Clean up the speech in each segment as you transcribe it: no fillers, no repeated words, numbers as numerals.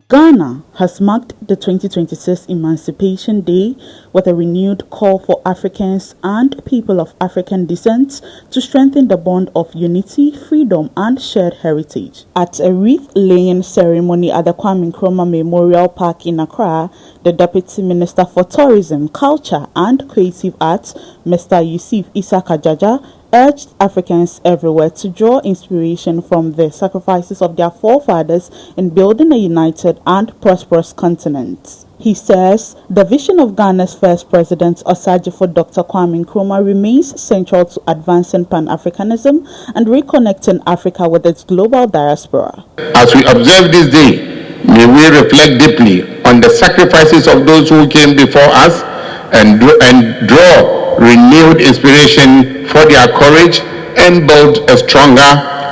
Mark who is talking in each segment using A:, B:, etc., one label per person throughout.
A: Ghana has marked the 2026 Emancipation Day with a renewed call for Africans and people of African descent to strengthen the bond of unity, freedom, and shared heritage. At a wreath-laying ceremony at the Kwame Nkrumah Memorial Park in Accra, the Deputy Minister for Tourism, Culture, and Creative Arts, Mr. Yusuf Issa Kajaja, urged Africans everywhere to draw inspiration from the sacrifices of their forefathers in building a united and prosperous continent. He says the vision of Ghana's first president, Osagyefo Dr. Kwame Nkrumah, remains central to advancing Pan-Africanism and reconnecting Africa with its global diaspora.
B: As we observe this day, may we reflect deeply on the sacrifices of those who came before us and draw renewed inspiration for their courage and build a stronger,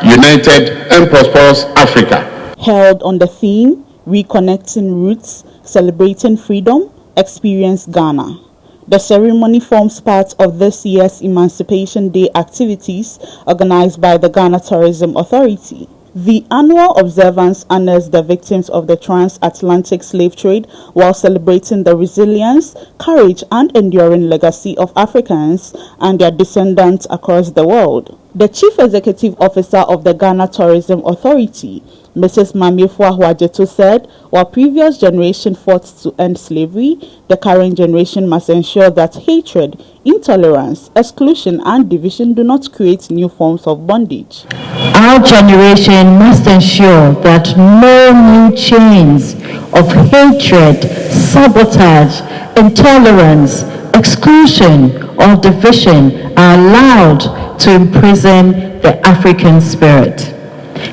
B: united, and prosperous Africa.
A: Held on the theme, Reconnecting Roots, Celebrating Freedom, Experience Ghana. The ceremony forms part of this year's Emancipation Day activities organized by the Ghana Tourism Authority. The annual observance honors the victims of the transatlantic slave trade while celebrating the resilience, courage, and enduring legacy of Africans and their descendants across the world. The Chief Executive Officer of the Ghana Tourism Authority, Mrs. Mamefua Huajeto, said, while previous generation fought to end slavery, the current generation must ensure that hatred, intolerance, exclusion, and division do not create new forms of bondage.
C: Our generation must ensure that no new chains of hatred, sabotage, intolerance, exclusion, or division are allowed to imprison the African spirit.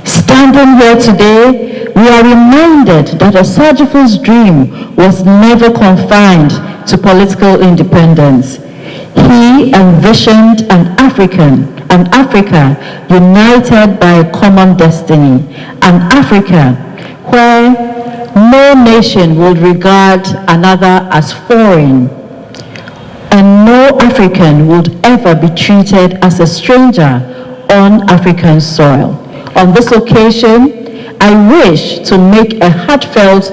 C: Standing here today, we are reminded that Osagyefo's dream was never confined to political independence. He envisioned an Africa united by a common destiny, an Africa where no nation would regard another as foreign, and no African would ever be treated as a stranger on African soil. On this occasion, I wish to make a heartfelt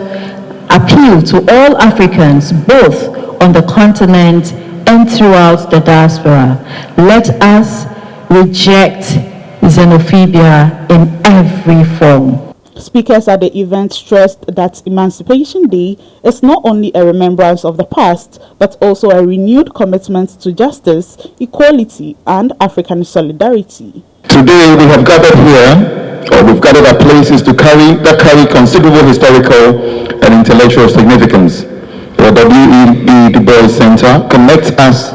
C: appeal to all Africans, both on the continent and throughout the diaspora. Let us reject xenophobia in every form.
A: Speakers at the event stressed that Emancipation Day is not only a remembrance of the past, but also a renewed commitment to justice, equality, and African solidarity.
B: Today we have gathered here, or we've gathered at places that carry considerable historical and intellectual significance. The W.E.B. Bois Centre connects us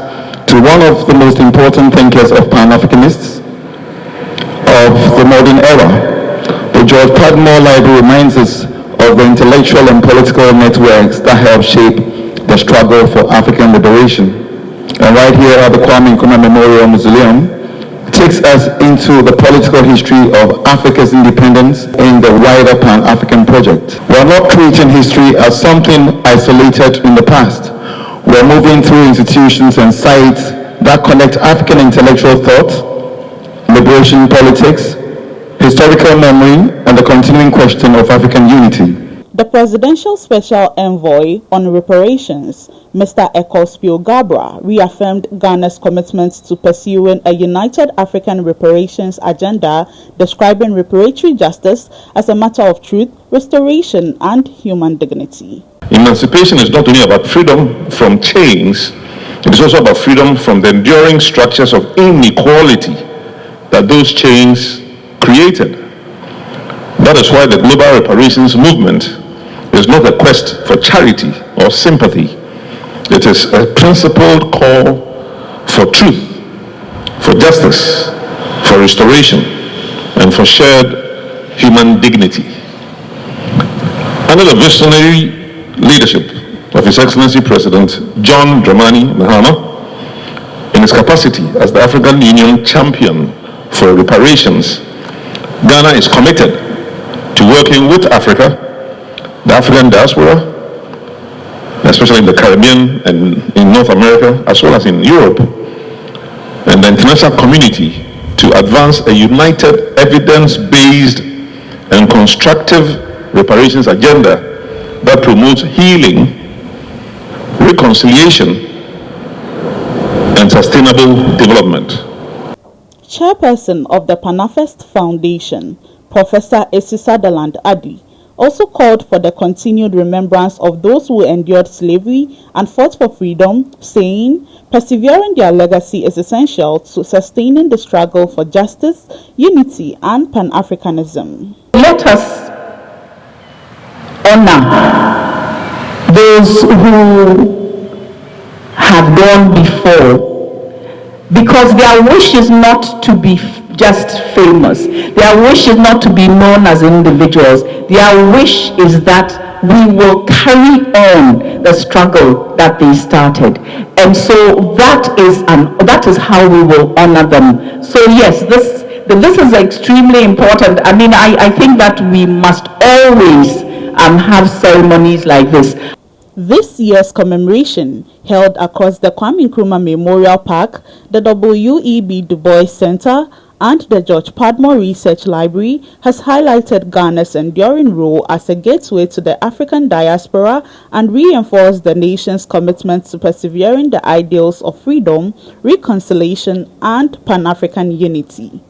B: to one of the most important thinkers of Pan-Africanists of the modern era. The George Padmore Library reminds us of the intellectual and political networks that help shape the struggle for African liberation. And right here at the Kwame Nkrumah Memorial Museum, it takes us into the political history of Africa's independence in the wider Pan-African project. We are not creating history as something isolated in the past. We are moving through institutions and sites that connect African intellectual thought, liberation politics, historical memory, and the continuing question of African unity.
A: The Presidential Special Envoy on Reparations, Mr. Ekospio Gabra, reaffirmed Ghana's commitment to pursuing a united African reparations agenda, describing reparatory justice as a matter of truth, restoration, and human dignity.
D: Emancipation is not only about freedom from chains, it is also about freedom from the enduring structures of inequality that those chains created. That is why the global reparations movement is not a quest for charity or sympathy. It is a principled call for truth, for justice, for restoration, and for shared human dignity. Under the visionary leadership of His Excellency President John Dramani Mahama, in his capacity as the African Union champion for reparations, Ghana is committed to working with Africa, the African diaspora, especially in the Caribbean and in North America, as well as in Europe, and the international community to advance a united, evidence-based, and constructive reparations agenda that promotes healing, reconciliation, and sustainable development.
A: Chairperson of the Panafest Foundation, Professor Esi Sutherland Adi, also called for the continued remembrance of those who endured slavery and fought for freedom, saying, persevering their legacy is essential to sustaining the struggle for justice, unity, and Pan-Africanism.
E: Let us honor those who have gone before, because their wish is not to be just famous. Their wish is not to be known as individuals. Their wish is that we will carry on the struggle that they started. And so that is how we will honor them. So yes, this is extremely important. I mean, I think that we must always have ceremonies like this.
A: This year's commemoration, held across the Kwame Nkrumah Memorial Park, the W.E.B. Du Bois Centre, and the George Padmore Research Library, has highlighted Ghana's enduring role as a gateway to the African diaspora and reinforced the nation's commitment to persevering the ideals of freedom, reconciliation, and Pan-African unity.